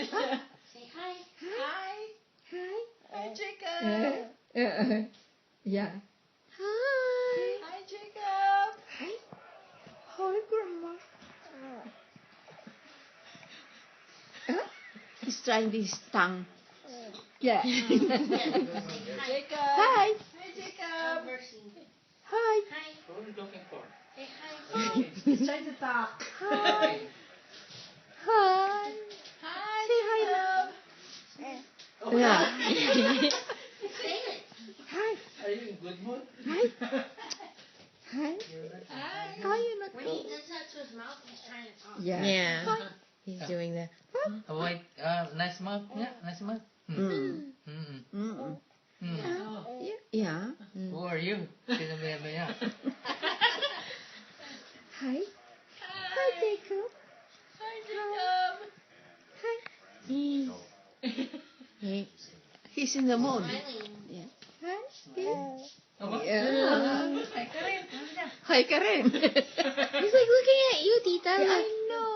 Say hi. Hi. Hi. Hi, Jacob. Yeah. Hi. Hi, Jacob. Hi. Hi, Grandma. He's trying his tongue. Yeah. Jacob. Hi. Hi, Jacob. Mercy. Hi. Hi. What are you looking for? Say hi. He's trying to talk. Hi. Hi. Hi, Say hi. Jacob. Yeah. Say it. Hi. Are you in good mood? Hi. Hi. Hi. How you not When he does that to his mouth, he's trying to talk. Yeah. Yeah. He's doing that. Oh, wait, nice mouth. Yeah, nice mouth. Mm. Mm. Mm. Mm. Yeah. Who are you? Sino ba yan ba yan? Hi. Hi, Hi. Jacob. Hi, Jacob. Hi. He's in the mood. Smiling. Yeah. Hi. Yeah. Oh, what? Yeah. Hi, Karen. Ano niya? Hi, Karen. He's like looking at you, Tita. I Like, know.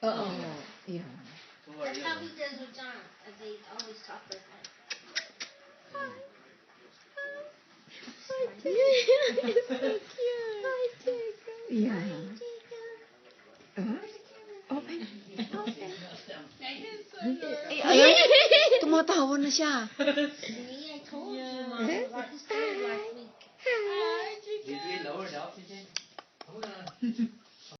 Oh, yeah. Who are That's you? how he does with John. They always talk like that. Hi, Jacob. It's so cute. Hi, Jacob. Yeah. Open. Open. Ay, tumatawa na siya. See, I told you, Mom. He started last week. Hi. Did we lower the oxygen? Hold on.